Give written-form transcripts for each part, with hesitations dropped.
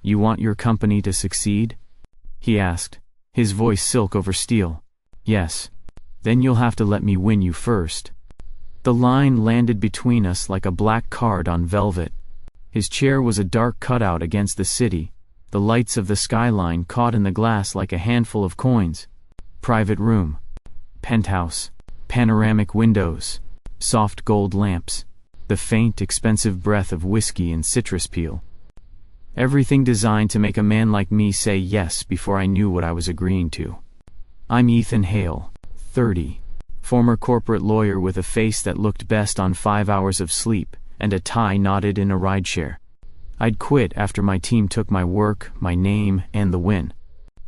You want your company to succeed? He asked, his voice silk over steel. Yes. Then you'll have to let me win you first. The line landed between us like a black card on velvet. His chair was a dark cutout against the city, the lights of the skyline caught in the glass like a handful of coins. Private room. Penthouse. Panoramic windows. Soft gold lamps. The faint, expensive breath of whiskey and citrus peel. Everything designed to make a man like me say yes before I knew what I was agreeing to. I'm Ethan Hale, 30. Former corporate lawyer with a face that looked best on 5 hours of sleep, and a tie knotted in a rideshare. I'd quit after my team took my work, my name, and the win.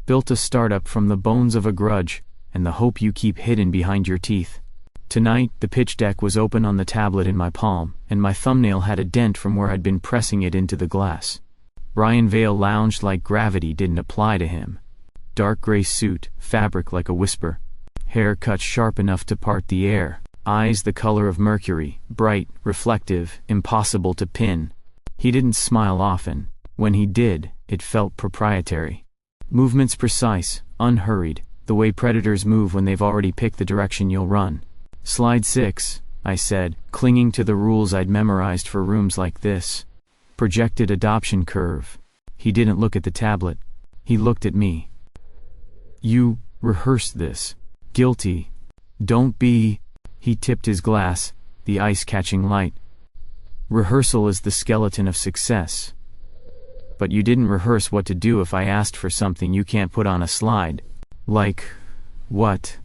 Built a startup from the bones of a grudge, and the hope you keep hidden behind your teeth. Tonight, the pitch deck was open on the tablet in my palm, and my thumbnail had a dent from where I'd been pressing it into the glass. Brian Vale lounged like gravity didn't apply to him. Dark gray suit, fabric like a whisper. Hair cut sharp enough to part the air. Eyes the color of mercury, bright, reflective, impossible to pin. He didn't smile often. When he did, it felt proprietary. Movements precise, unhurried, the way predators move when they've already picked the direction you'll run. Slide 6, I said, clinging to the rules I'd memorized for rooms like this. Projected adoption curve. He didn't look at the tablet. He looked at me. You rehearsed this. Guilty. Don't be. He tipped his glass, the ice catching light. Rehearsal is the skeleton of success. But you didn't rehearse what to do if I asked for something you can't put on a slide. Like what?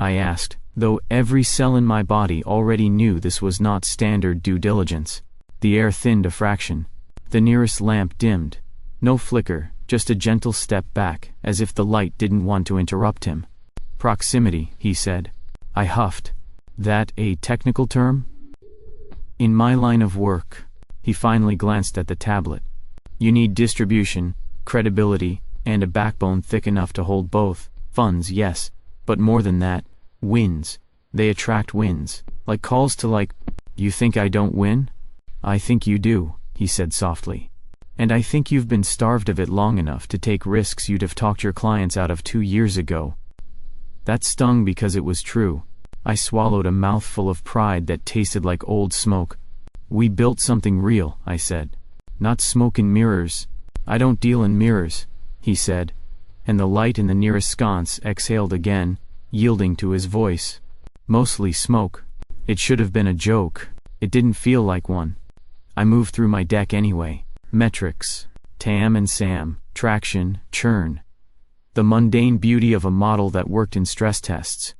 I asked, though every cell in my body already knew this was not standard due diligence. The air thinned a fraction. The nearest lamp dimmed. No flicker, just a gentle step back, as if the light didn't want to interrupt him. Proximity, he said. I huffed. That a technical term? In my line of work. He finally glanced at the tablet. You need distribution, credibility, and a backbone thick enough to hold both. Funds, yes, but more than that, wins. They attract wins. Like calls to you think I don't win? I think you do, he said softly. And I think you've been starved of it long enough to take risks you'd have talked your clients out of 2 years ago. That stung because it was true. I swallowed a mouthful of pride that tasted like old smoke. We built something real, I said. Not smoke and mirrors. I don't deal in mirrors, he said. And the light in the nearest sconce exhaled again, yielding to his voice. Mostly smoke. It should have been a joke. It didn't feel like one. I moved through my deck anyway. Metrics. TAM and SAM. Traction. Churn. The mundane beauty of a model that worked in stress tests.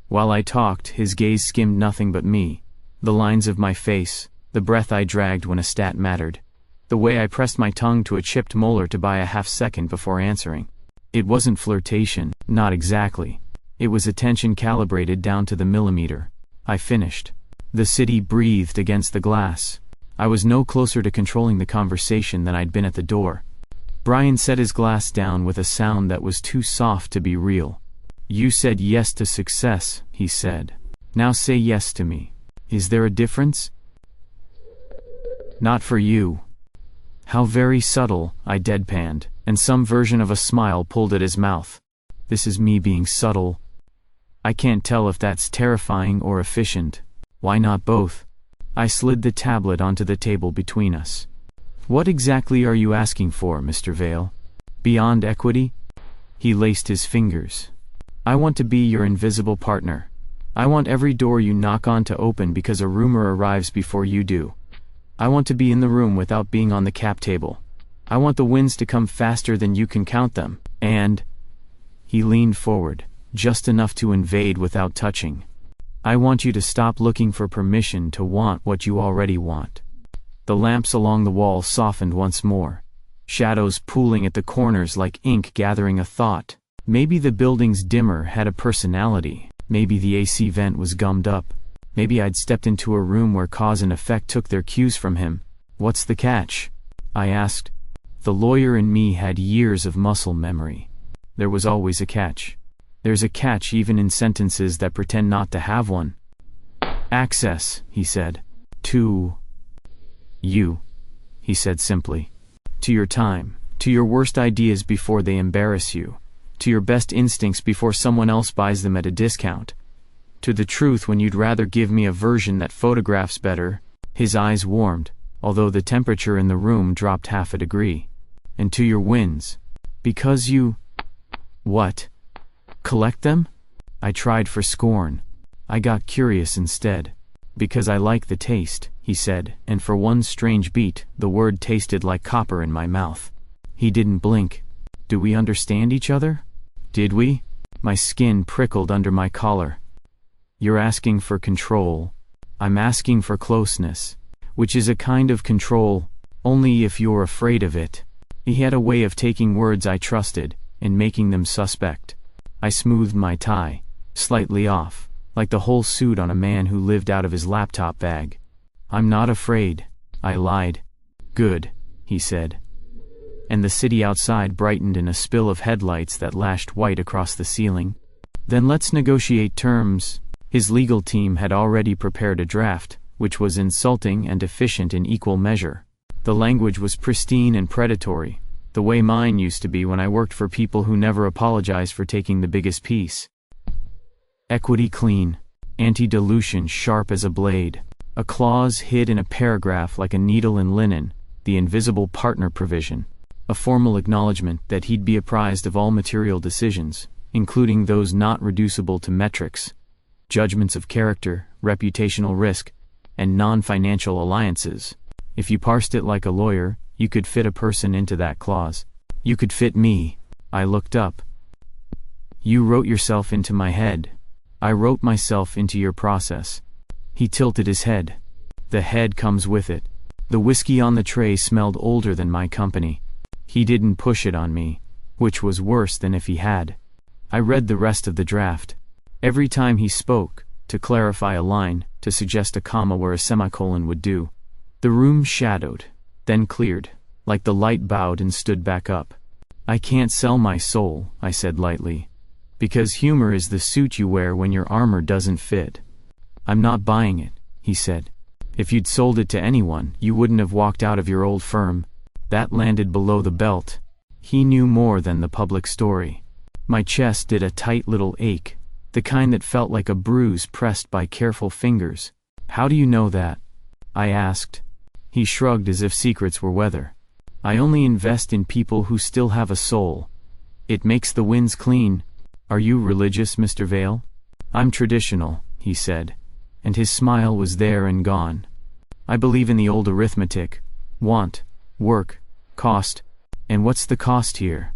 While I talked, his gaze skimmed nothing but me. The lines of my face. The breath I dragged when a stat mattered. The way I pressed my tongue to a chipped molar to buy a half-second before answering. It wasn't flirtation, not exactly. It was attention calibrated down to the millimeter. I finished. The city breathed against the glass. I was no closer to controlling the conversation than I'd been at the door. Brian set his glass down with a sound that was too soft to be real. You said yes to success, he said. Now say yes to me. Is there a difference? Not for you. How very subtle, I deadpanned, and some version of a smile pulled at his mouth. This is me being subtle. I can't tell if that's terrifying or efficient. Why not both? I slid the tablet onto the table between us. What exactly are you asking for, Mr. Vale? Beyond equity? He laced his fingers. I want to be your invisible partner. I want every door you knock on to open because a rumor arrives before you do. I want to be in the room without being on the cap table. I want the wins to come faster than you can count them, and... He leaned forward, just enough to invade without touching. I want you to stop looking for permission to want what you already want. The lamps along the wall softened once more. Shadows pooling at the corners like ink gathering a thought. Maybe the building's dimmer had a personality. Maybe the AC vent was gummed up. Maybe I'd stepped into a room where cause and effect took their cues from him. What's the catch? I asked. The lawyer in me had years of muscle memory. There was always a catch. There's a catch even in sentences that pretend not to have one. Access, he said. To you, he said simply. To your time, To your worst ideas before they embarrass you. To your best instincts before someone else buys them at a discount. To the truth when you'd rather give me a version that photographs better. His eyes warmed, although the temperature in the room dropped half a degree. And to your wins. Because you... What? Collect them? I tried for scorn. I got curious instead. Because I like the taste, he said, and for one strange beat, the word tasted like copper in my mouth. He didn't blink. Do we understand each other? Did we? My skin prickled under my collar. You're asking for control. I'm asking for closeness. Which is a kind of control, only if you're afraid of it. He had a way of taking words I trusted, and making them suspect. I smoothed my tie, slightly off, like the whole suit on a man who lived out of his laptop bag. I'm not afraid, I lied. Good, he said. And the city outside brightened in a spill of headlights that lashed white across the ceiling. Then let's negotiate terms. His legal team had already prepared a draft, which was insulting and efficient in equal measure. The language was pristine and predatory, the way mine used to be when I worked for people who never apologized for taking the biggest piece. Equity clean, anti-dilution sharp as a blade, a clause hid in a paragraph like a needle in linen, the invisible partner provision, a formal acknowledgement that he'd be apprised of all material decisions, including those not reducible to metrics, judgments of character, reputational risk, and non-financial alliances. If you parsed it like a lawyer, you could fit a person into that clause. You could fit me. I looked up. You wrote yourself into my head. I wrote myself into your process. He tilted his head. The head comes with it. The whiskey on the tray smelled older than my company. He didn't push it on me, which was worse than if he had. I read the rest of the draft. Every time he spoke, to clarify a line, to suggest a comma where a semicolon would do. The room shadowed, then cleared, like the light bowed and stood back up. I can't sell my soul, I said lightly. Because humor is the suit you wear when your armor doesn't fit. I'm not buying it, he said. If you'd sold it to anyone, you wouldn't have walked out of your old firm. That landed below the belt. He knew more than the public story. My chest did a tight little ache, the kind that felt like a bruise pressed by careful fingers. How do you know that? I asked. He shrugged as if secrets were weather. I only invest in people who still have a soul. It makes the winds clean. Are you religious, Mr. Vale? I'm traditional, he said, and his smile was there and gone. I believe in the old arithmetic. Want, work, cost. And what's the cost here?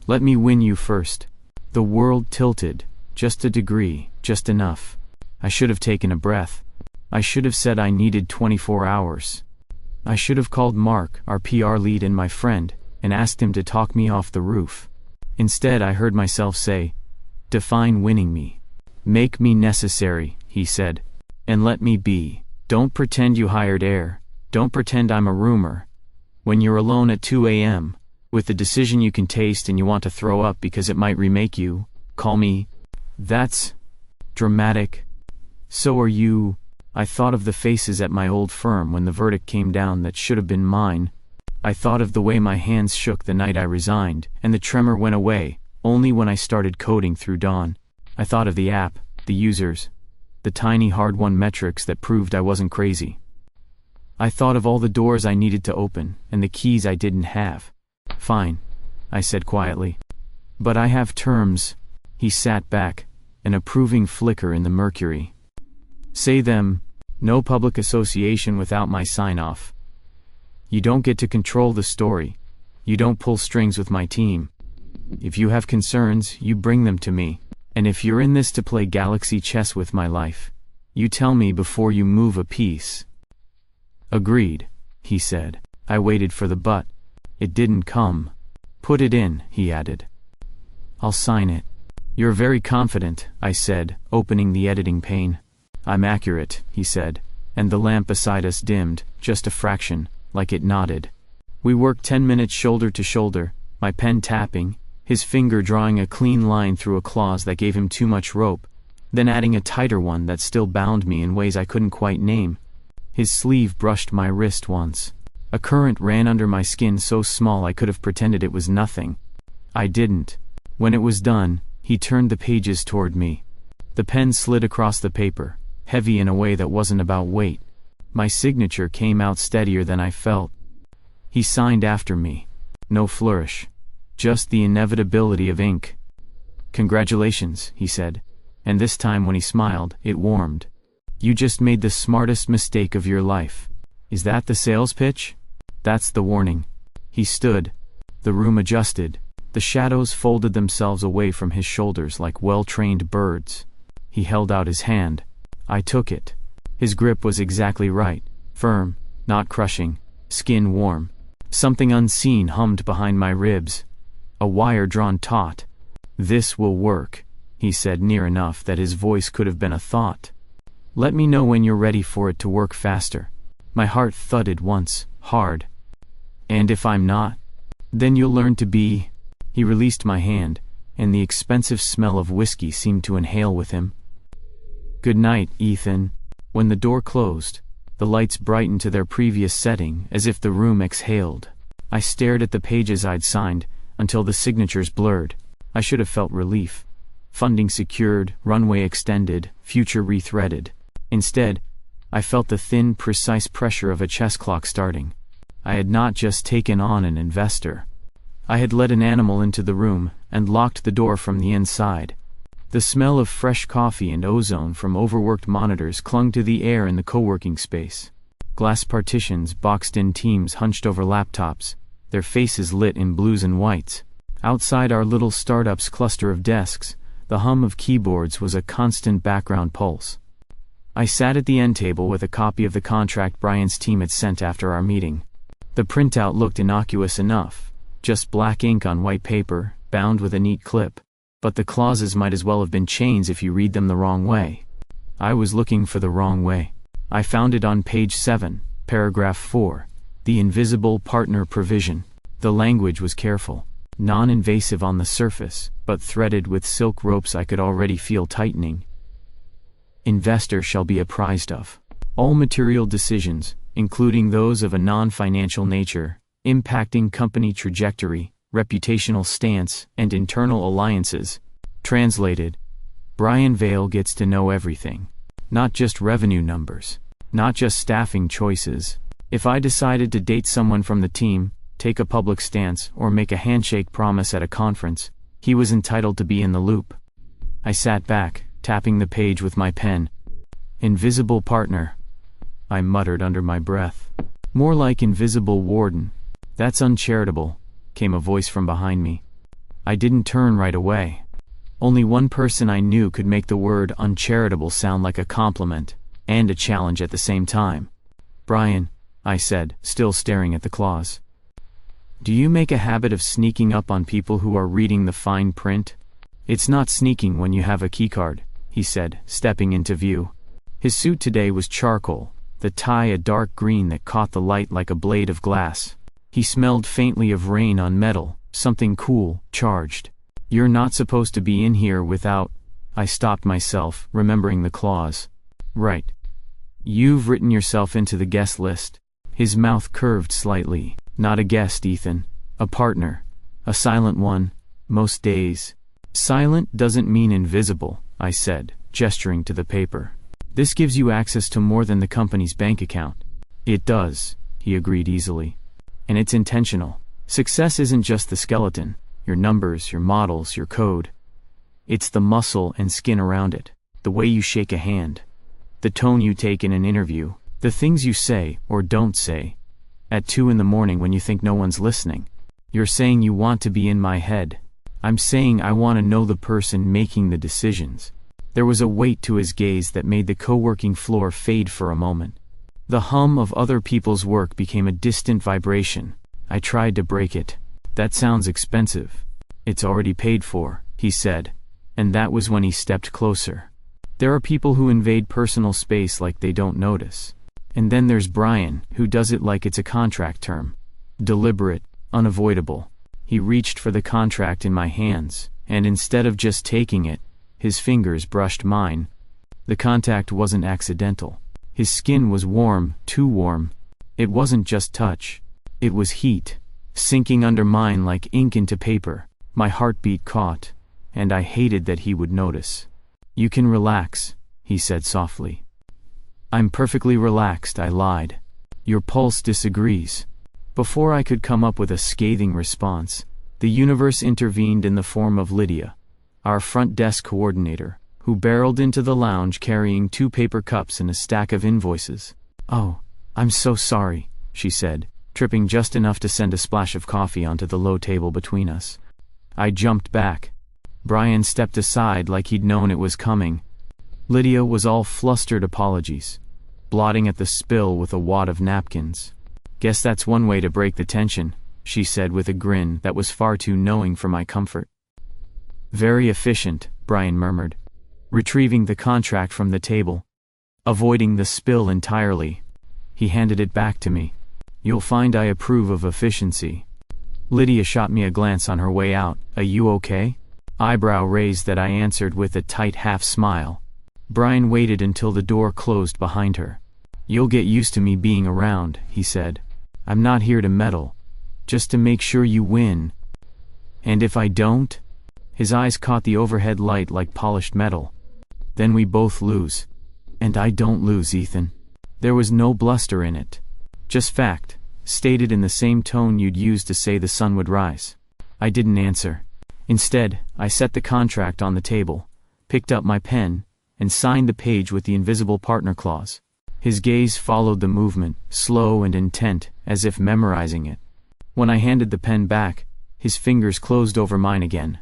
Let me win you first. The world tilted, just a degree, just enough. I should have taken a breath. I should have said I needed 24 hours. I should have called Mark, our PR lead and my friend, and asked him to talk me off the roof. Instead, I heard myself say, "Define winning me. Make me necessary," he said, "and let me be. Don't pretend you hired air. Don't pretend I'm a rumor. When you're alone at 2 a.m., with the decision you can taste and you want to throw up because it might remake you, call me. That's dramatic. So are you." I thought of the faces at my old firm when the verdict came down that should have been mine. I thought of the way my hands shook the night I resigned, and the tremor went away, only when I started coding through dawn. I thought of the app, the users, the tiny hard-won metrics that proved I wasn't crazy. I thought of all the doors I needed to open, and the keys I didn't have. Fine, I said quietly. But I have terms. He sat back, an approving flicker in the mercury. Say them. No public association without my sign-off. You don't get to control the story. You don't pull strings with my team. If you have concerns, you bring them to me. And if you're in this to play galaxy chess with my life, you tell me before you move a piece. Agreed, he said. I waited for the but. It didn't come. Put it in, he added. I'll sign it. You're very confident, I said, opening the editing pane. I'm accurate, he said, and the lamp beside us dimmed, just a fraction, like it nodded. We worked 10 minutes shoulder to shoulder, my pen tapping, his finger drawing a clean line through a clause that gave him too much rope, then adding a tighter one that still bound me in ways I couldn't quite name. His sleeve brushed my wrist once. A current ran under my skin so small I could have pretended it was nothing. I didn't. When it was done, he turned the pages toward me. The pen slid across the paper, heavy in a way that wasn't about weight. My signature came out steadier than I felt. He signed after me. No flourish. Just the inevitability of ink. "Congratulations," he said. And this time when he smiled, it warmed. "You just made the smartest mistake of your life." "Is that the sales pitch?" "That's the warning." He stood. The room adjusted. The shadows folded themselves away from his shoulders like well-trained birds. He held out his hand. I took it. His grip was exactly right. Firm, not crushing, skin warm. Something unseen hummed behind my ribs. A wire drawn taut. "This will work," he said, near enough that his voice could have been a thought. "Let me know when you're ready for it to work faster." My heart thudded once, hard. "And if I'm not? Then you'll learn to be—" He released my hand, and the expensive smell of whiskey seemed to inhale with him. "Good night, Ethan." When the door closed, the lights brightened to their previous setting as if the room exhaled. I stared at the pages I'd signed until the signatures blurred. I should have felt relief. Funding secured, runway extended, future rethreaded. Instead, I felt the thin, precise pressure of a chess clock starting. I had not just taken on an investor. I had let an animal into the room and locked the door from the inside. The smell of fresh coffee and ozone from overworked monitors clung to the air in the co-working space. Glass partitions boxed in teams hunched over laptops, their faces lit in blues and whites. Outside our little startup's cluster of desks, the hum of keyboards was a constant background pulse. I sat at the end table with a copy of the contract Brian's team had sent after our meeting. The printout looked innocuous enough, just black ink on white paper, bound with a neat clip. But the clauses might as well have been chains if you read them the wrong way. I was looking for the wrong way. I found it on page 7, paragraph 4, the invisible partner provision. The language was careful, non-invasive on the surface, but threaded with silk ropes I could already feel tightening. Investor shall be apprised of all material decisions, including those of a non-financial nature, impacting company trajectory, reputational stance, and internal alliances. Translated, Brian Vale gets to know everything. Not just revenue numbers. Not just staffing choices. If I decided to date someone from the team, take a public stance, or make a handshake promise at a conference, he was entitled to be in the loop. I sat back, tapping the page with my pen. "Invisible partner," I muttered under my breath. "More like invisible warden. That's uncharitable," came a voice from behind me. I didn't turn right away. Only one person I knew could make the word uncharitable sound like a compliment and a challenge at the same time. "Brian," I said, still staring at the clause. "Do you make a habit of sneaking up on people who are reading the fine print?" "It's not sneaking when you have a keycard," he said, stepping into view. His suit today was charcoal, the tie a dark green that caught the light like a blade of glass. He smelled faintly of rain on metal, something cool, charged. "You're not supposed to be in here without—" I stopped myself, remembering the clause. "Right. You've written yourself into the guest list." His mouth curved slightly. "Not a guest, Ethan. A partner. A silent one, most days." "Silent doesn't mean invisible," I said, gesturing to the paper. "This gives you access to more than the company's bank account." "It does," he agreed easily. "And it's intentional. Success isn't just the skeleton, your numbers, your models, your code. It's the muscle and skin around it, the way you shake a hand, the tone you take in an interview, the things you say or don't say at 2 in the morning when you think no one's listening. You're saying you want to be in my head. I'm saying I want to know the person making the decisions." There was a weight to his gaze that made the co-working floor fade for a moment. The hum of other people's work became a distant vibration. I tried to break it. "That sounds expensive." "It's already paid for," he said. And that was when he stepped closer. "There are people who invade personal space like they don't notice. And then there's Brian, who does it like it's a contract term. Deliberate, unavoidable." He reached for the contract in my hands, and instead of just taking it, his fingers brushed mine. The contact wasn't accidental. His skin was warm, too warm. It wasn't just touch. It was heat, sinking under mine like ink into paper. My heartbeat caught, and I hated that he would notice. "You can relax," he said softly. "I'm perfectly relaxed," I lied. "Your pulse disagrees." Before I could come up with a scathing response, the universe intervened in the form of Lydia, our front desk coordinator, who barreled into the lounge carrying 2 paper cups and a stack of invoices. "Oh, I'm so sorry," she said, tripping just enough to send a splash of coffee onto the low table between us. I jumped back. Brian stepped aside like he'd known it was coming. Lydia was all flustered apologies, blotting at the spill with a wad of napkins. "Guess that's one way to break the tension," she said with a grin that was far too knowing for my comfort. "Very efficient," Brian murmured, retrieving the contract from the table. Avoiding the spill entirely, he handed it back to me. "You'll find I approve of efficiency." Lydia shot me a glance on her way out. "Are you okay?" Eyebrow raised that I answered with a tight half-smile. Brian waited until the door closed behind her. "You'll get used to me being around," he said. "I'm not here to meddle, just to make sure you win. And if I don't?" His eyes caught the overhead light like polished metal. "Then we both lose. And I don't lose, Ethan." There was no bluster in it. Just fact, stated in the same tone you'd use to say the sun would rise. I didn't answer. Instead, I set the contract on the table, picked up my pen, and signed the page with the invisible partner clause. His gaze followed the movement, slow and intent, as if memorizing it. When I handed the pen back, his fingers closed over mine again,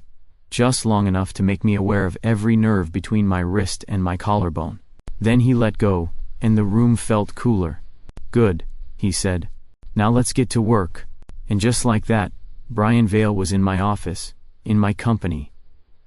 just long enough to make me aware of every nerve between my wrist and my collarbone. Then he let go, and the room felt cooler. "Good," he said. "Now let's get to work." And just like that, Brian Vale was in my office, in my company,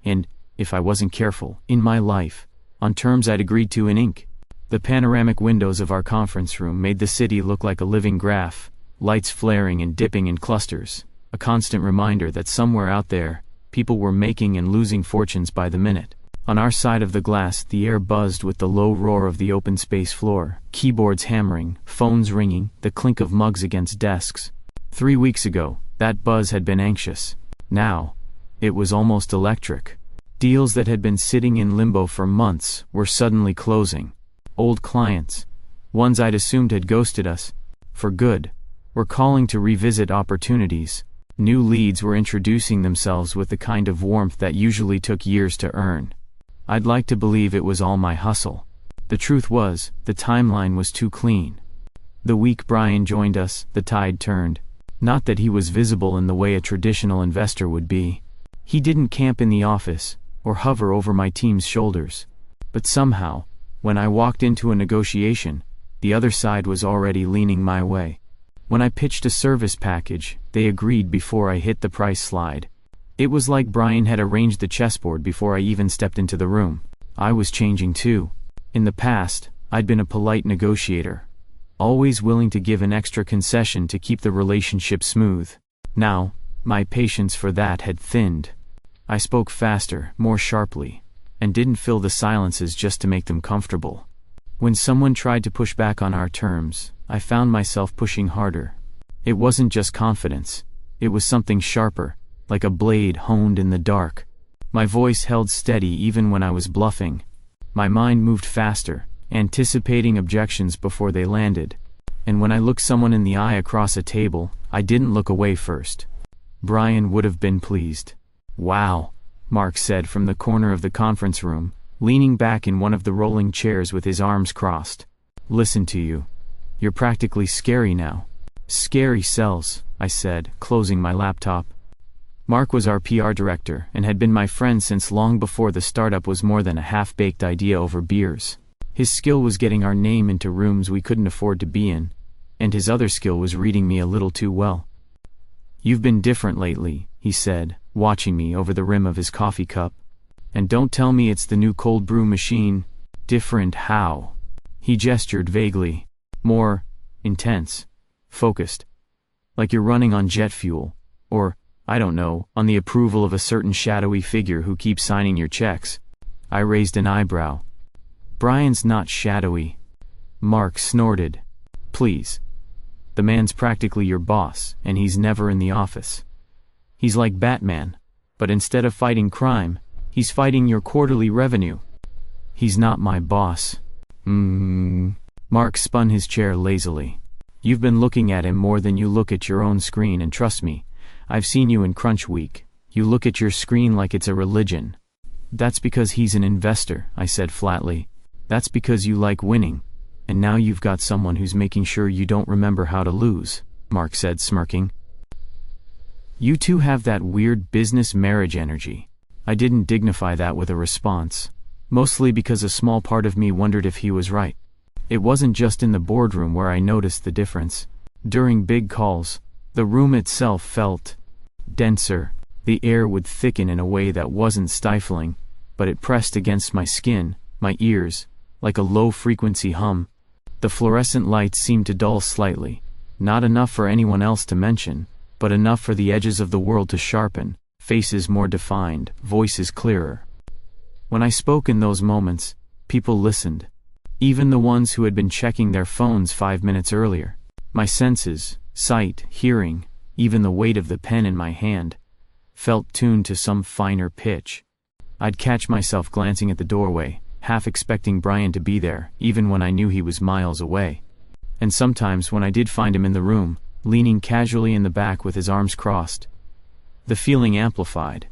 and, if I wasn't careful, in my life, on terms I'd agreed to in ink. The panoramic windows of our conference room made the city look like a living graph, lights flaring and dipping in clusters, a constant reminder that somewhere out there, people were making and losing fortunes by the minute. On our side of the glass, the air buzzed with the low roar of the open space floor, keyboards hammering, phones ringing, the clink of mugs against desks. 3 weeks ago, that buzz had been anxious. Now, it was almost electric. Deals that had been sitting in limbo for months were suddenly closing. Old clients, ones I'd assumed had ghosted us, for good, were calling to revisit opportunities. New leads were introducing themselves with the kind of warmth that usually took years to earn. I'd like to believe it was all my hustle. The truth was, the timeline was too clean. The week Brian joined us, the tide turned. Not that he was visible in the way a traditional investor would be. He didn't camp in the office, or hover over my team's shoulders. But somehow, when I walked into a negotiation, the other side was already leaning my way. When I pitched a service package, they agreed before I hit the price slide. It was like Brian had arranged the chessboard before I even stepped into the room. I was changing too. In the past, I'd been a polite negotiator, always willing to give an extra concession to keep the relationship smooth. Now, my patience for that had thinned. I spoke faster, more sharply, and didn't fill the silences just to make them comfortable. When someone tried to push back on our terms, I found myself pushing harder. It wasn't just confidence. It was something sharper, like a blade honed in the dark. My voice held steady even when I was bluffing. My mind moved faster, anticipating objections before they landed. And when I looked someone in the eye across a table, I didn't look away first. Brian would have been pleased. "Wow," Mark said from the corner of the conference room, leaning back in one of the rolling chairs with his arms crossed. "Listen to you. You're practically scary now." "Scary sells," I said, closing my laptop. Mark was our PR director and had been my friend since long before the startup was more than a half-baked idea over beers. His skill was getting our name into rooms we couldn't afford to be in, and his other skill was reading me a little too well. "You've been different lately," he said, watching me over the rim of his coffee cup. "And don't tell me it's the new cold brew machine." "Different how?" He gestured vaguely. "More intense, focused. Like you're running on jet fuel, or, I don't know, on the approval of a certain shadowy figure who keeps signing your checks." I raised an eyebrow. "Brian's not shadowy." Mark snorted. "Please. The man's practically your boss, and he's never in the office. He's like Batman, but instead of fighting crime, he's fighting your quarterly revenue. He's not my boss. Mark spun his chair lazily. You've been looking at him more than you look at your own screen, and trust me, I've seen you in crunch week. You look at your screen like it's a religion. That's because he's an investor, I said flatly. That's because you like winning. And now you've got someone who's making sure you don't remember how to lose, Mark said, smirking. You two have that weird business marriage energy. I didn't dignify that with a response, mostly because a small part of me wondered if he was right. It wasn't just in the boardroom where I noticed the difference. During big calls, the room itself felt denser. The air would thicken in a way that wasn't stifling, but it pressed against my skin, my ears, like a low-frequency hum. The fluorescent lights seemed to dull slightly, not enough for anyone else to mention, but enough for the edges of the world to sharpen, faces more defined, voices clearer. When I spoke in those moments, people listened, even the ones who had been checking their phones 5 minutes earlier. My senses, sight, hearing, even the weight of the pen in my hand, felt tuned to some finer pitch. I'd catch myself glancing at the doorway, half expecting Brian to be there, even when I knew he was miles away. And sometimes when I did find him in the room, leaning casually in the back with his arms crossed, the feeling amplified.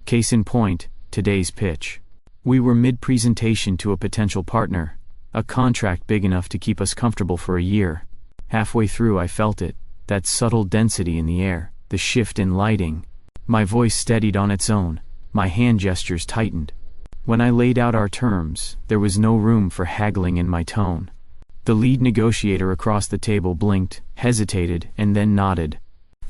Case in point, today's pitch. We were mid-presentation to a potential partner, a contract big enough to keep us comfortable for a year. Halfway through I felt it, that subtle density in the air, the shift in lighting. My voice steadied on its own, my hand gestures tightened. When I laid out our terms, there was no room for haggling in my tone. The lead negotiator across the table blinked, hesitated, and then nodded.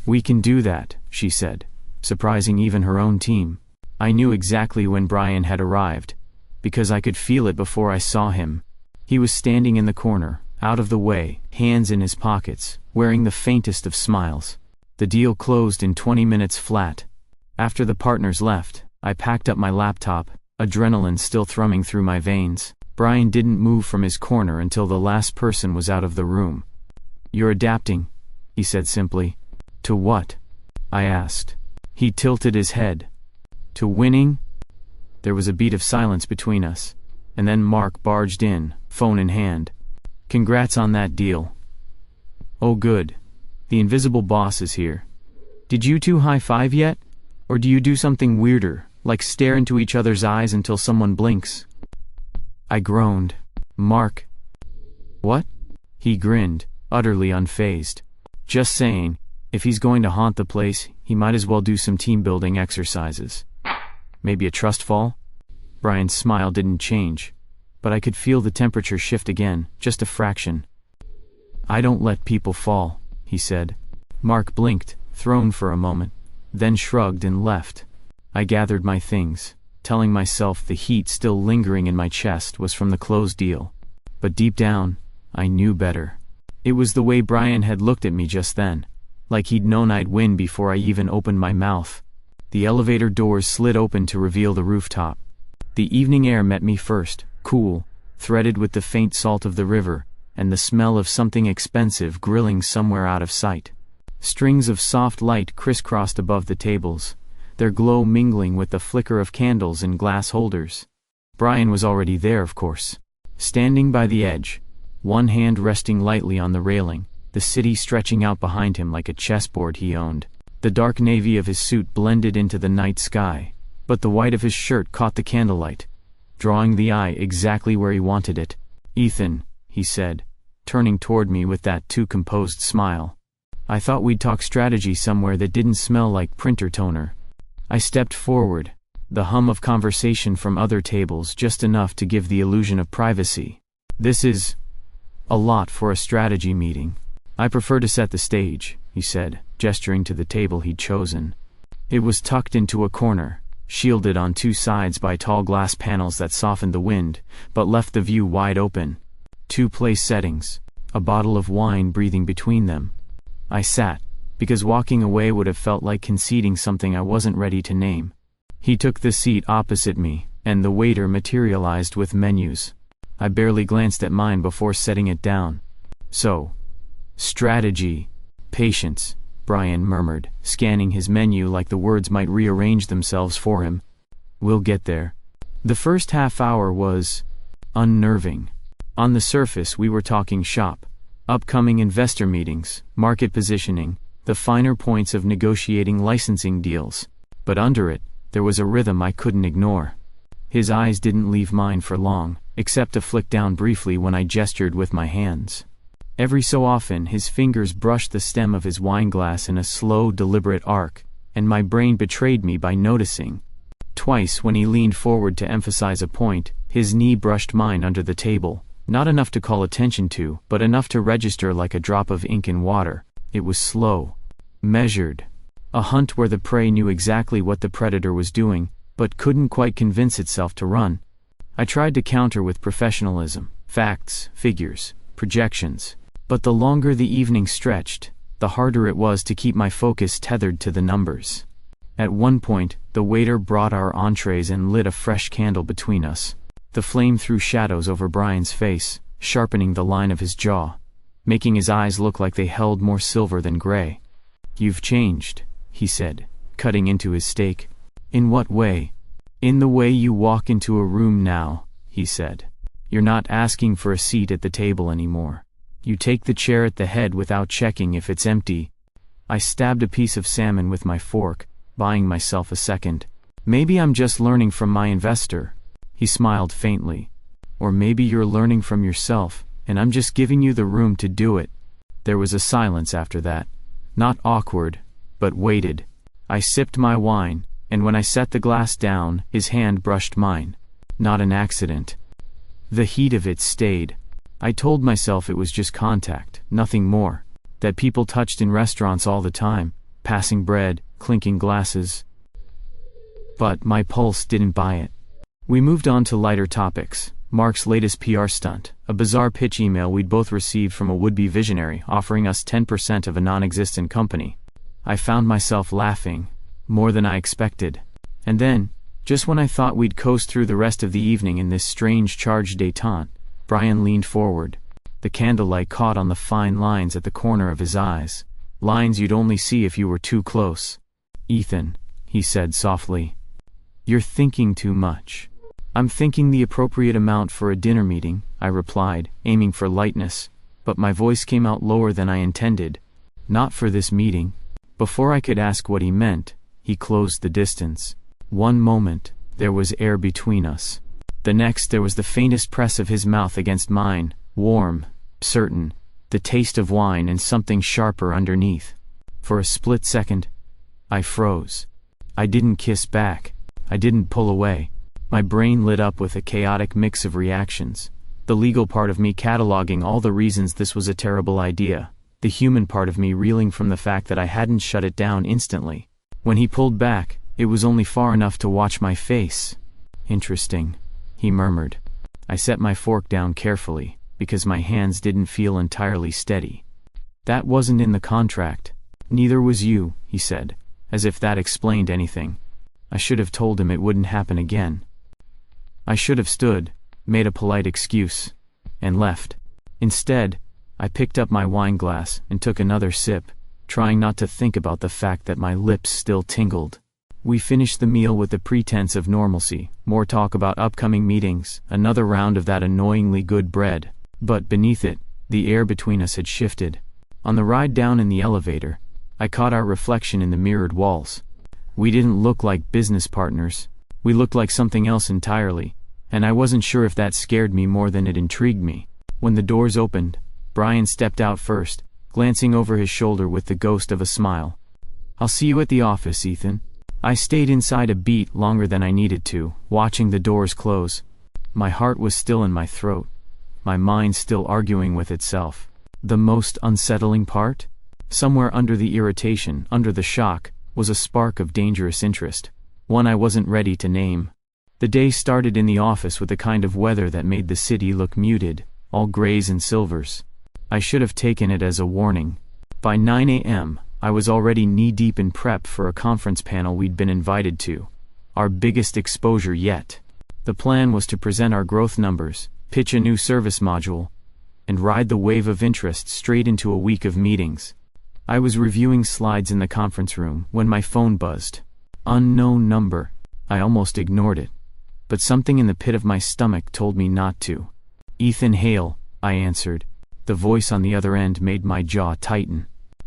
We can do that, she said, surprising even her own team. I knew exactly when Brian had arrived, because I could feel it before I saw him. He was standing in the corner, out of the way, hands in his pockets, wearing the faintest of smiles. The deal closed in 20 minutes flat. After the partners left, I packed up my laptop, adrenaline still thrumming through my veins. Brian didn't move from his corner until the last person was out of the room. You're adapting, he said simply. To what? I asked. He tilted his head. To winning? There was a beat of silence between us, and then Mark barged in, phone in hand. Congrats on that deal. Oh good. The invisible boss is here. Did you two high-five yet? Or do you do something weirder, like stare into each other's eyes until someone blinks? I groaned. Mark. What? He grinned, utterly unfazed. Just saying, if he's going to haunt the place, he might as well do some team-building exercises. Maybe a trust fall? Brian's smile didn't change, but I could feel the temperature shift again, just a fraction. I don't let people fall, he said. Mark blinked, thrown for a moment, then shrugged and left. I gathered my things, telling myself the heat still lingering in my chest was from the closed deal. But deep down, I knew better. It was the way Brian had looked at me just then, like he'd known I'd win before I even opened my mouth. The elevator doors slid open to reveal the rooftop. The evening air met me first, cool, threaded with the faint salt of the river, and the smell of something expensive grilling somewhere out of sight. Strings of soft light crisscrossed above the tables, their glow mingling with the flicker of candles in glass holders. Brian was already there, of course. Standing by the edge, one hand resting lightly on the railing, the city stretching out behind him like a chessboard he owned. The dark navy of his suit blended into the night sky, but the white of his shirt caught the candlelight, drawing the eye exactly where he wanted it. Ethan, he said, turning toward me with that too composed smile. I thought we'd talk strategy somewhere that didn't smell like printer toner. I stepped forward, the hum of conversation from other tables just enough to give the illusion of privacy. This is a lot for a strategy meeting. I prefer to set the stage, he said, gesturing to the table he'd chosen. It was tucked into a corner, shielded on two sides by tall glass panels that softened the wind, but left the view wide open. 2 place settings, a bottle of wine breathing between them. I sat, because walking away would have felt like conceding something I wasn't ready to name. He took the seat opposite me, and the waiter materialized with menus. I barely glanced at mine before setting it down. So, Strategy. Patience, Brian murmured, scanning his menu like the words might rearrange themselves for him. We'll get there. The first half hour was unnerving. On the surface we were talking shop, upcoming investor meetings, market positioning, the finer points of negotiating licensing deals. But under it, there was a rhythm I couldn't ignore. His eyes didn't leave mine for long, except to flick down briefly when I gestured with my hands. Every so often his fingers brushed the stem of his wineglass in a slow, deliberate arc, and my brain betrayed me by noticing. Twice when he leaned forward to emphasize a point, his knee brushed mine under the table, not enough to call attention to, but enough to register like a drop of ink in water. It was slow, measured. A hunt where the prey knew exactly what the predator was doing, but couldn't quite convince itself to run. I tried to counter with professionalism, facts, figures, projections. But the longer the evening stretched, the harder it was to keep my focus tethered to the numbers. At one point, the waiter brought our entrees and lit a fresh candle between us. The flame threw shadows over Brian's face, sharpening the line of his jaw, making his eyes look like they held more silver than gray. "You've changed," he said, cutting into his steak. "In what way?" "In the way you walk into a room now," he said. "You're not asking for a seat at the table anymore. You take the chair at the head without checking if it's empty." I stabbed a piece of salmon with my fork, buying myself a second. "Maybe I'm just learning from my investor." He smiled faintly. "Or maybe you're learning from yourself, and I'm just giving you the room to do it." There was a silence after that. Not awkward, but weighted. I sipped my wine, and when I set the glass down, his hand brushed mine. Not an accident. The heat of it stayed. I told myself it was just contact, nothing more. That people touched in restaurants all the time, passing bread, clinking glasses. But my pulse didn't buy it. We moved on to lighter topics. Mark's latest PR stunt, a bizarre pitch email we'd both received from a would-be visionary offering us 10% of a non-existent company. I found myself laughing, more than I expected. And then, just when I thought we'd coast through the rest of the evening in this strange charged détente, Brian leaned forward. The candlelight caught on the fine lines at the corner of his eyes, lines you'd only see if you were too close. "Ethan," he said softly, "you're thinking too much." "I'm thinking the appropriate amount for a dinner meeting," I replied, aiming for lightness, but my voice came out lower than I intended. "Not for this meeting." Before I could ask what he meant, he closed the distance. One moment, there was air between us. The next there was the faintest press of his mouth against mine, warm, certain, the taste of wine and something sharper underneath. For a split second, I froze. I didn't kiss back. I didn't pull away. My brain lit up with a chaotic mix of reactions. The legal part of me cataloging all the reasons this was a terrible idea. The human part of me reeling from the fact that I hadn't shut it down instantly. When he pulled back, it was only far enough to watch my face. "Interesting," he murmured. I set my fork down carefully, because my hands didn't feel entirely steady. "That wasn't in the contract." "Neither was you," he said, as if that explained anything. I should have told him it wouldn't happen again. I should have stood, made a polite excuse, and left. Instead, I picked up my wine glass and took another sip, trying not to think about the fact that my lips still tingled. We finished the meal with the pretense of normalcy, more talk about upcoming meetings, another round of that annoyingly good bread. But beneath it, the air between us had shifted. On the ride down in the elevator, I caught our reflection in the mirrored walls. We didn't look like business partners. We looked like something else entirely, and I wasn't sure if that scared me more than it intrigued me. When the doors opened, Brian stepped out first, glancing over his shoulder with the ghost of a smile. "I'll see you at the office, Ethan." I stayed inside a beat longer than I needed to, watching the doors close. My heart was still in my throat, my mind still arguing with itself. The most unsettling part? Somewhere under the irritation, under the shock, was a spark of dangerous interest, one I wasn't ready to name. The day started in the office with the kind of weather that made the city look muted, all grays and silvers. I should have taken it as a warning. By 9 a.m., I was already knee-deep in prep for a conference panel we'd been invited to. Our biggest exposure yet. The plan was to present our growth numbers, pitch a new service module, and ride the wave of interest straight into a week of meetings. I was reviewing slides in the conference room when my phone buzzed. Unknown number. I almost ignored it. But something in the pit of my stomach told me not to. Ethan Hale, I answered. The voice on the other end made my jaw tighten.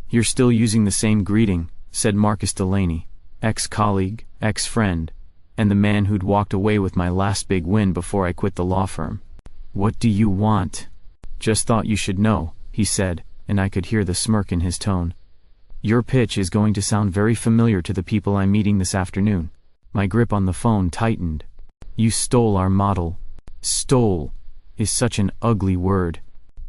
You're still using the same greeting, said Marcus Delaney, ex-colleague, ex-friend, and the man who'd walked away with my last big win before I quit the law firm. What do you want? Just thought you should know, he said, and I could hear the smirk in his tone. Your pitch is going to sound very familiar to the people I'm meeting this afternoon. My grip on the phone tightened. You stole our model. Stole is such an ugly word.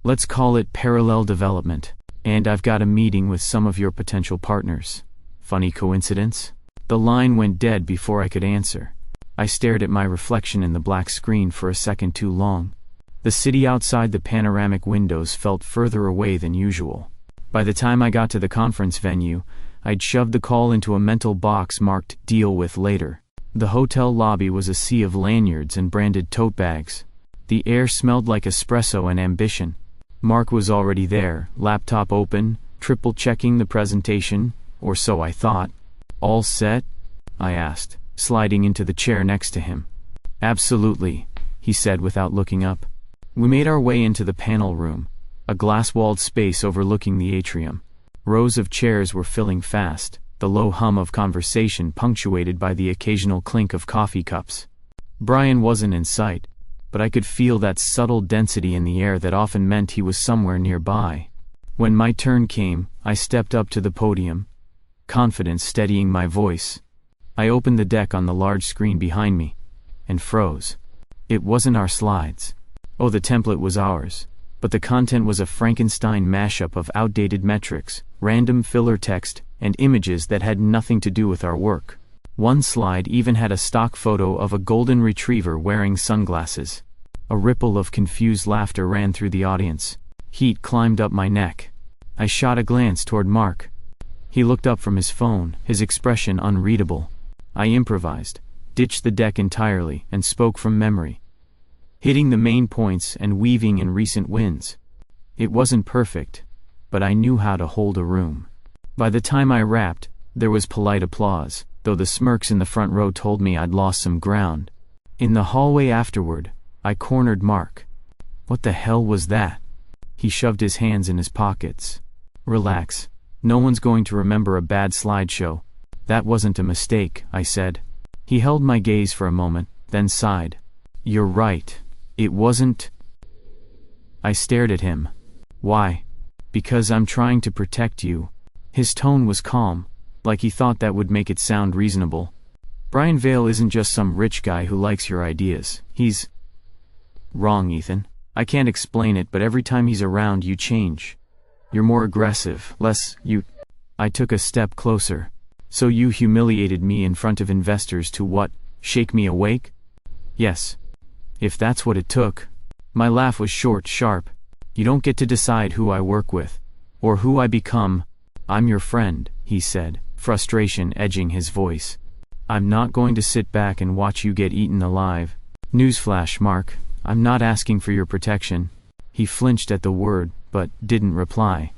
Let's call it parallel development. And I've got a meeting with some of your potential partners. Funny coincidence? The line went dead before I could answer. I stared at my reflection in the black screen for a second too long. The city outside the panoramic windows felt further away than usual. By the time I got to the conference venue, I'd shoved the call into a mental box marked "Deal with Later." The hotel lobby was a sea of lanyards and branded tote bags. The air smelled like espresso and ambition. Mark was already there, laptop open, triple-checking the presentation, or so I thought. All set? I asked, sliding into the chair next to him. Absolutely, he said without looking up. We made our way into the panel room, a glass-walled space overlooking the atrium. Rows of chairs were filling fast, the low hum of conversation punctuated by the occasional clink of coffee cups. Brian wasn't in sight, but I could feel that subtle density in the air that often meant he was somewhere nearby. When my turn came, I stepped up to the podium, confidence steadying my voice. I opened the deck on the large screen behind me, and froze. It wasn't our slides. Oh, the template was ours, but the content was a Frankenstein mashup of outdated metrics, random filler text, and images that had nothing to do with our work. One slide even had a stock photo of a golden retriever wearing sunglasses. A ripple of confused laughter ran through the audience. Heat climbed up my neck. I shot a glance toward Mark. He looked up from his phone, his expression unreadable. I improvised, ditched the deck entirely, and spoke from memory, hitting the main points and weaving in recent wins. It wasn't perfect, but I knew how to hold a room. By the time I wrapped, there was polite applause, though the smirks in the front row told me I'd lost some ground. In the hallway afterward, I cornered Mark. What the hell was that? He shoved his hands in his pockets. Relax. No one's going to remember a bad slideshow. That wasn't a mistake, I said. He held my gaze for a moment, then sighed. You're right. It wasn't. I stared at him. Why? Because I'm trying to protect you. His tone was calm, like he thought that would make it sound reasonable. Brian Vale isn't just some rich guy who likes your ideas. He's wrong, Ethan. I can't explain it, but every time he's around you change. You're more aggressive, less you. I took a step closer. So you humiliated me in front of investors to what? Shake me awake? Yes. If that's what it took. My laugh was short, sharp. You don't get to decide who I work with, or who I become. I'm your friend, he said, frustration edging his voice. I'm not going to sit back and watch you get eaten alive. Newsflash, Mark, I'm not asking for your protection. He flinched at the word, but didn't reply.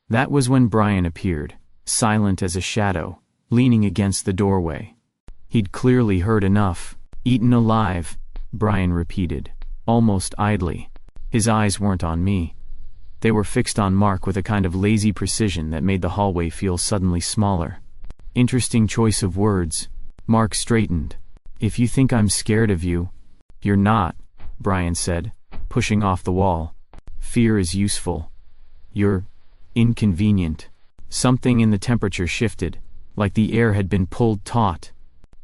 That was when Brian appeared, silent as a shadow, leaning against the doorway. He'd clearly heard enough. Eaten alive, Brian repeated, almost idly. His eyes weren't on me. They were fixed on Mark with a kind of lazy precision that made the hallway feel suddenly smaller. Interesting choice of words. Mark straightened. If you think I'm scared of you, you're not, Brian said, pushing off the wall. Fear is useful. You're inconvenient. Something in the temperature shifted, like the air had been pulled taut.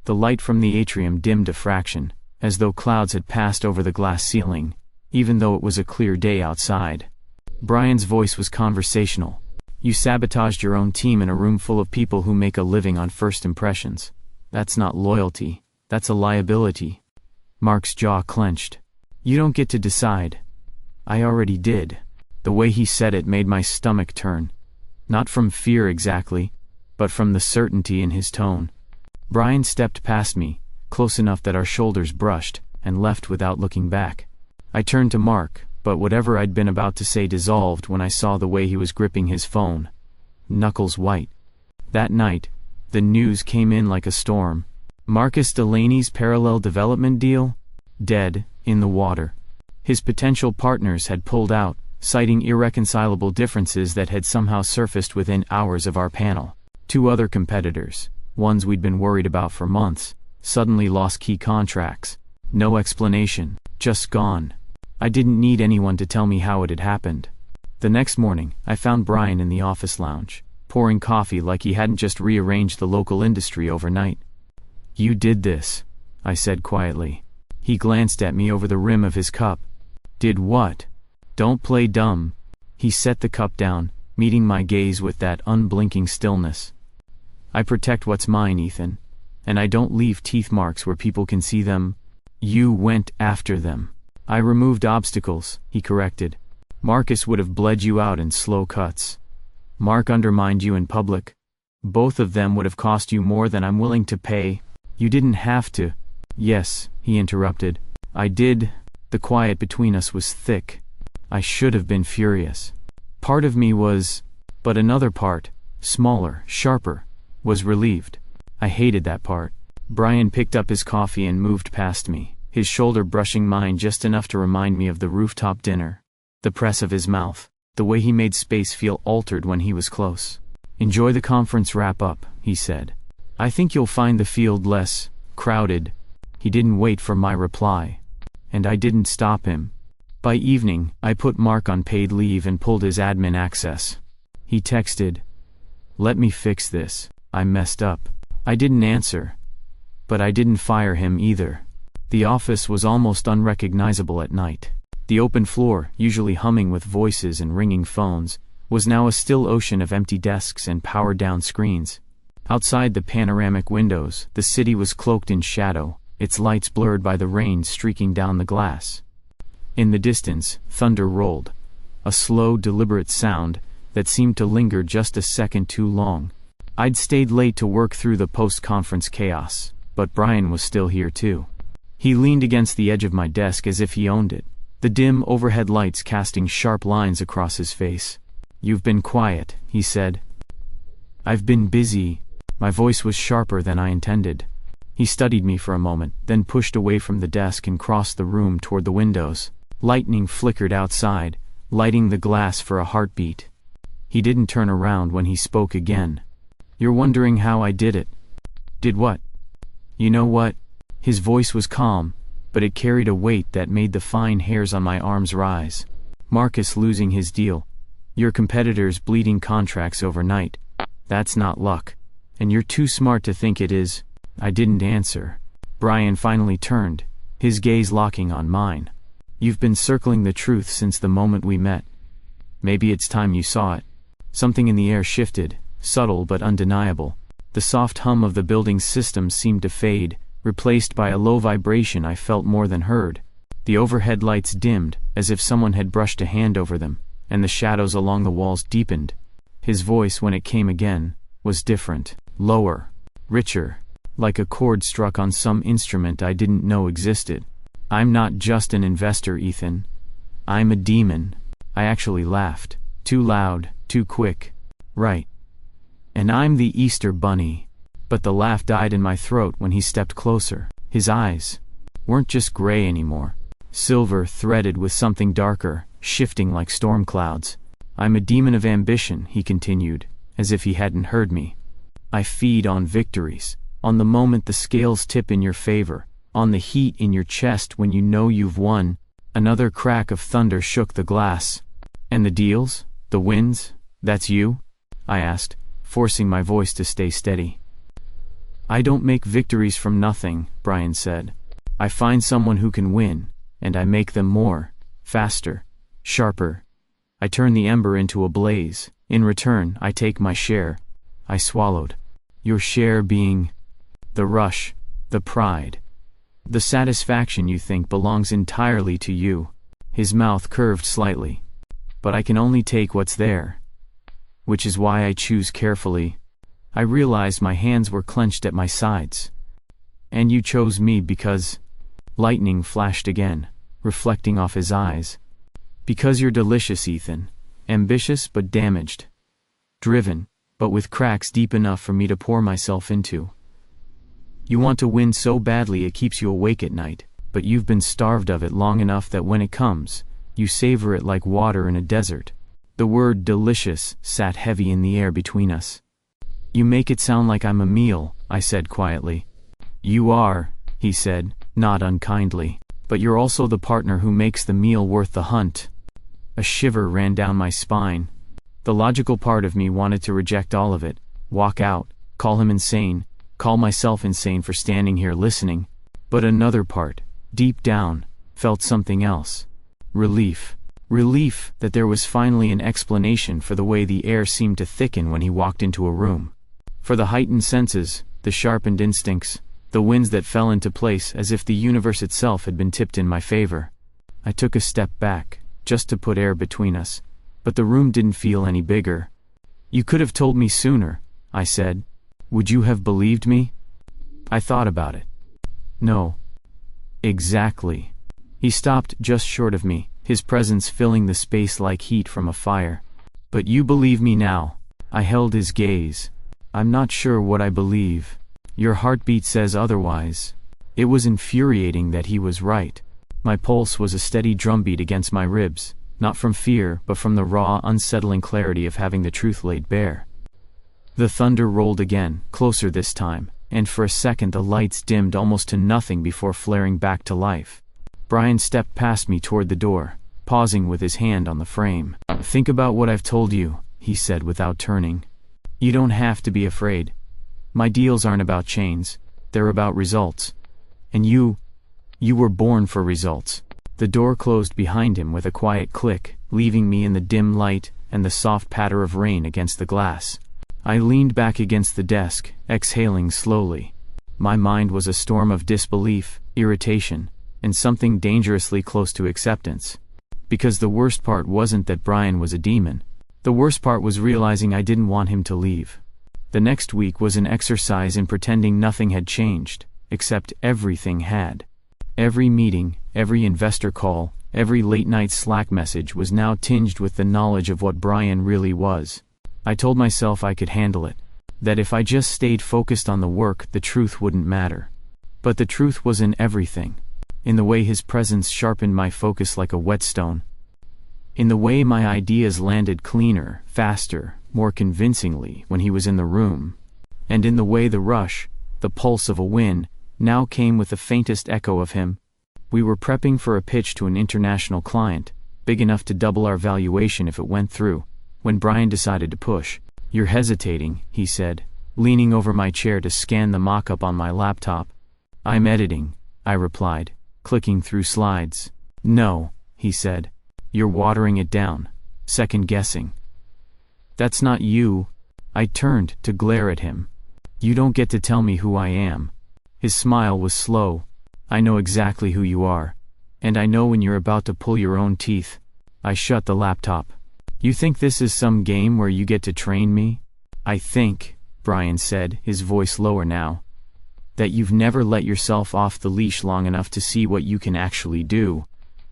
The light from the atrium dimmed a fraction, as though clouds had passed over the glass ceiling, even though it was a clear day outside. Brian's voice was conversational. You sabotaged your own team in a room full of people who make a living on first impressions. That's not loyalty, that's a liability. Mark's jaw clenched. You don't get to decide. I already did. The way he said it made my stomach turn. Not from fear exactly, but from the certainty in his tone. Brian stepped past me, close enough that our shoulders brushed, and left without looking back. I turned to Mark, But whatever I'd been about to say dissolved when I saw the way he was gripping his phone. Knuckles white. That night, the news came in like a storm. Marcus Delaney's parallel development deal? Dead, in the water. His potential partners had pulled out, citing irreconcilable differences that had somehow surfaced within hours of our panel. 2 other competitors, ones we'd been worried about for months, suddenly lost key contracts. No explanation, just gone. I didn't need anyone to tell me how it had happened. The next morning, I found Brian in the office lounge, pouring coffee like he hadn't just rearranged the local industry overnight. "You did this," I said quietly. He glanced at me over the rim of his cup. "Did what?" "Don't play dumb." He set the cup down, meeting my gaze with that unblinking stillness. "I protect what's mine, Ethan. And I don't leave teeth marks where people can see them." "You went after them." "I removed obstacles," he corrected. "Marcus would have bled you out in slow cuts. Mark undermined you in public. Both of them would have cost you more than I'm willing to pay. You didn't have to." "Yes," he interrupted. "I did." The quiet between us was thick. I should have been furious. Part of me was, but another part, smaller, sharper, was relieved. I hated that part. Brian picked up his coffee and moved past me, his shoulder brushing mine just enough to remind me of the rooftop dinner. The press of his mouth, the way he made space feel altered when he was close. "Enjoy the conference wrap-up," he said. "I think you'll find the field less crowded." He didn't wait for my reply. And I didn't stop him. By evening, I put Mark on paid leave and pulled his admin access. He texted, "Let me fix this. I messed up." I didn't answer. But I didn't fire him either. The office was almost unrecognizable at night. The open floor, usually humming with voices and ringing phones, was now a still ocean of empty desks and powered-down screens. Outside the panoramic windows, the city was cloaked in shadow, its lights blurred by the rain streaking down the glass. In the distance, thunder rolled, a slow, deliberate sound that seemed to linger just a second too long. I'd stayed late to work through the post-conference chaos, but Brian was still here too. He leaned against the edge of my desk as if he owned it, the dim overhead lights casting sharp lines across his face. "You've been quiet," he said. "I've been busy." My voice was sharper than I intended. He studied me for a moment, then pushed away from the desk and crossed the room toward the windows. Lightning flickered outside, lighting the glass for a heartbeat. He didn't turn around when he spoke again. "You're wondering how I did it." "Did what?" "You know what?" His voice was calm, but it carried a weight that made the fine hairs on my arms rise. "Marcus losing his deal. Your competitors bleeding contracts overnight. That's not luck. And you're too smart to think it is." I didn't answer. Brian finally turned, his gaze locking on mine. "You've been circling the truth since the moment we met. Maybe it's time you saw it." Something in the air shifted, subtle but undeniable. The soft hum of the building's systems seemed to fade, replaced by a low vibration I felt more than heard. The overhead lights dimmed, as if someone had brushed a hand over them, and the shadows along the walls deepened. His voice, when it came again, was different, lower, richer, like a chord struck on some instrument I didn't know existed. "I'm not just an investor, Ethan. I'm a demon." I actually laughed. Too loud, too quick. "Right. And I'm the Easter Bunny." But the laugh died in my throat when he stepped closer. His eyes weren't just gray anymore. Silver threaded with something darker, shifting like storm clouds. "I'm a demon of ambition," he continued, as if he hadn't heard me. "I feed on victories, on the moment the scales tip in your favor, on the heat in your chest when you know you've won." Another crack of thunder shook the glass. "And the deals? The wins? That's you?" I asked, forcing my voice to stay steady. "I don't make victories from nothing," Brian said. "I find someone who can win, and I make them more, faster, sharper. I turn the ember into a blaze. In return, I take my share." I swallowed. "Your share being?" "The rush, the pride, the satisfaction you think belongs entirely to you." His mouth curved slightly. "But I can only take what's there. Which is why I choose carefully." I realized my hands were clenched at my sides. "And you chose me because—" Lightning flashed again, reflecting off his eyes. Because you're delicious, Ethan. Ambitious but damaged. Driven, but with cracks deep enough for me to pour myself into. You want to win so badly it keeps you awake at night, but you've been starved of it long enough that when it comes, you savor it like water in a desert. The word delicious sat heavy in the air between us. You make it sound like I'm a meal, I said quietly. You are, he said, not unkindly, but you're also the partner who makes the meal worth the hunt. A shiver ran down my spine. The logical part of me wanted to reject all of it, walk out, call him insane, call myself insane for standing here listening, but another part, deep down, felt something else. Relief. Relief that there was finally an explanation for the way the air seemed to thicken when he walked into a room. For the heightened senses, the sharpened instincts, the winds that fell into place as if the universe itself had been tipped in my favor. I took a step back, just to put air between us, but the room didn't feel any bigger. You could have told me sooner, I said. Would you have believed me? I thought about it. No. Exactly. He stopped just short of me, his presence filling the space like heat from a fire. But you believe me now. I held his gaze. I'm not sure what I believe. Your heartbeat says otherwise. It was infuriating that he was right. My pulse was a steady drumbeat against my ribs, not from fear but from the raw, unsettling clarity of having the truth laid bare. The thunder rolled again, closer this time, and for a second the lights dimmed almost to nothing before flaring back to life. Brian stepped past me toward the door, pausing with his hand on the frame. Think about what I've told you, he said without turning. You don't have to be afraid. My deals aren't about chains, they're about results. And you were born for results. The door closed behind him with a quiet click, leaving me in the dim light and the soft patter of rain against the glass. I leaned back against the desk, exhaling slowly. My mind was a storm of disbelief, irritation, and something dangerously close to acceptance. Because the worst part wasn't that Brian was a demon. The worst part was realizing I didn't want him to leave. The next week was an exercise in pretending nothing had changed, except everything had. Every meeting, every investor call, every late-night Slack message was now tinged with the knowledge of what Brian really was. I told myself I could handle it, that if I just stayed focused on the work, the truth wouldn't matter. But the truth was in everything. In the way his presence sharpened my focus like a whetstone. In the way my ideas landed cleaner, faster, more convincingly when he was in the room. And in the way the rush, the pulse of a win, now came with the faintest echo of him. We were prepping for a pitch to an international client, big enough to double our valuation if it went through, when Brian decided to push. You're hesitating, he said, leaning over my chair to scan the mock-up on my laptop. I'm editing, I replied, clicking through slides. No, he said. You're watering it down, second-guessing. That's not you. I turned to glare at him. You don't get to tell me who I am. His smile was slow. I know exactly who you are. And I know when you're about to pull your own teeth. I shut the laptop. You think this is some game where you get to train me? I think, Brian said, his voice lower now, that you've never let yourself off the leash long enough to see what you can actually do.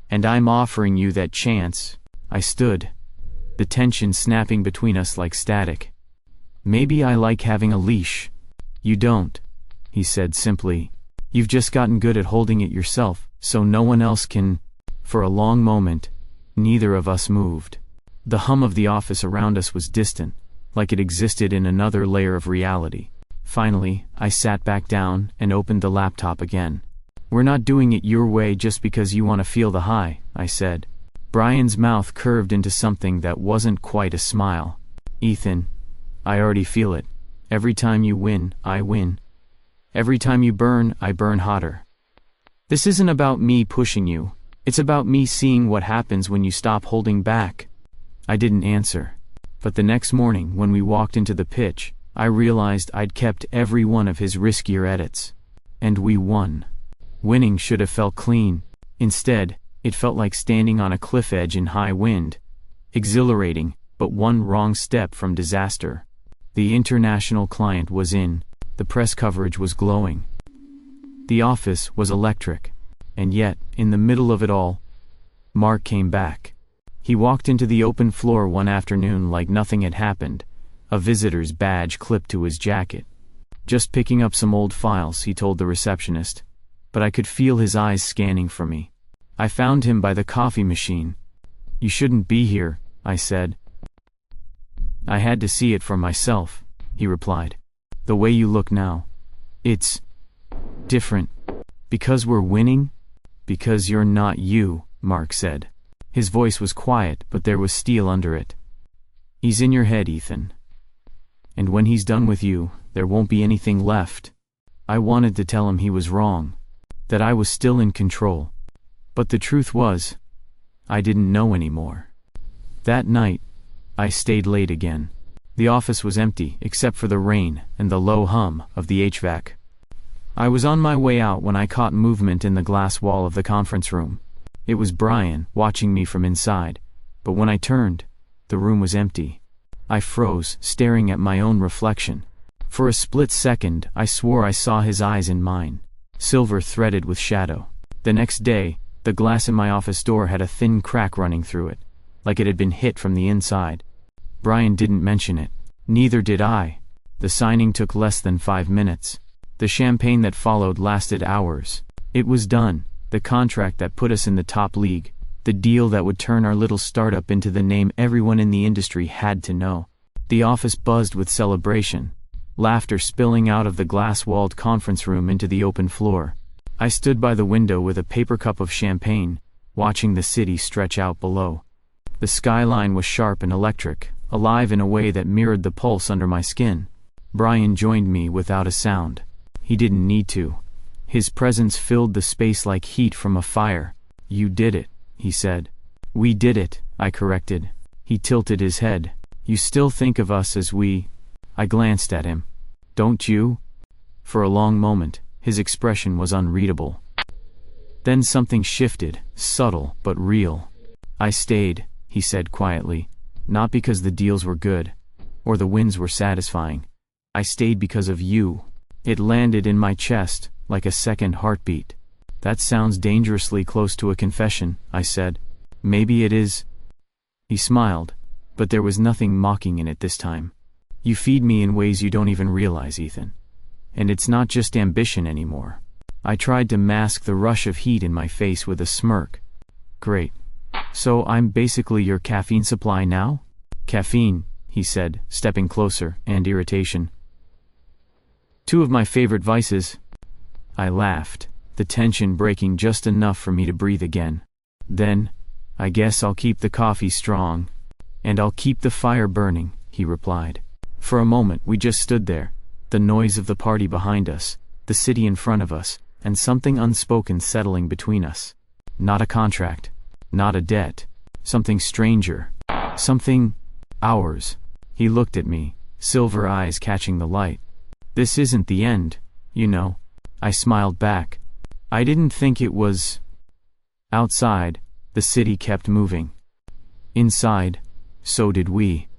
And I'm offering you that chance. I stood, the tension snapping between us like static. Maybe I like having a leash. You don't, he said simply. You've just gotten good at holding it yourself, so no one else can. For a long moment, neither of us moved. The hum of the office around us was distant, like it existed in another layer of reality. Finally, I sat back down and opened the laptop again. We're not doing it your way just because you want to feel the high, I said. Brian's mouth curved into something that wasn't quite a smile. Ethan, I already feel it. Every time you win, I win. Every time you burn, I burn hotter. This isn't about me pushing you. It's about me seeing what happens when you stop holding back. I didn't answer. But the next morning, when we walked into the pitch, I realized I'd kept every one of his riskier edits. And we won. Winning should have felt clean. Instead, it felt like standing on a cliff edge in high wind. Exhilarating, but one wrong step from disaster. The international client was in. The press coverage was glowing. The office was electric. And yet, in the middle of it all, Mark came back. He walked into the open floor one afternoon like nothing had happened, a visitor's badge clipped to his jacket. "Just picking up some old files," he told the receptionist, but I could feel his eyes scanning for me. "I found him by the coffee machine." "You shouldn't be here," I said. "I had to see it for myself," he replied. "The way you look now. It's different. Because we're winning?" "Because you're not you," Mark said. His voice was quiet, but there was steel under it. "He's in your head, Ethan. And when he's done with you, there won't be anything left." I wanted to tell him he was wrong, that I was still in control. But the truth was, I didn't know anymore. That night, I stayed late again. The office was empty, except for the rain and the low hum of the HVAC. I was on my way out when I caught movement in the glass wall of the conference room. It was Brian, watching me from inside, but when I turned, the room was empty. I froze, staring at my own reflection. For a split second, I swore I saw his eyes in mine, silver threaded with shadow. The next day, the glass in my office door had a thin crack running through it, like it had been hit from the inside. Brian didn't mention it. Neither did I. The signing took less than 5 minutes. The champagne that followed lasted hours. It was done. The contract that put us in the top league. The deal that would turn our little startup into the name everyone in the industry had to know. The office buzzed with celebration, laughter spilling out of the glass-walled conference room into the open floor. I stood by the window with a paper cup of champagne, watching the city stretch out below. The skyline was sharp and electric, alive in a way that mirrored the pulse under my skin. Brian joined me without a sound. He didn't need to. His presence filled the space like heat from a fire. "You did it," he said. "We did it," I corrected. He tilted his head. "You still think of us as we?" I glanced at him. "Don't you?" For a long moment, his expression was unreadable. Then something shifted, subtle but real. "I stayed," he said quietly, "not because the deals were good, or the wins were satisfying. I stayed because of you." It landed in my chest, like a second heartbeat. "That sounds dangerously close to a confession," I said. "Maybe it is." He smiled, but there was nothing mocking in it this time. "You feed me in ways you don't even realize, Ethan. And it's not just ambition anymore." I tried to mask the rush of heat in my face with a smirk. "Great. So I'm basically your caffeine supply now?" "Caffeine," he said, stepping closer, and irritation. "Two of my favorite vices." I laughed, the tension breaking just enough for me to breathe again. "Then, I guess I'll keep the coffee strong. And I'll keep the fire burning," he replied. For a moment we just stood there, the noise of the party behind us, the city in front of us, and something unspoken settling between us. Not a contract, not a debt, something stranger, something ours. He looked at me, silver eyes catching the light. "This isn't the end, you know." I smiled back. "I didn't think it was." Outside, the city kept moving. Inside, so did we.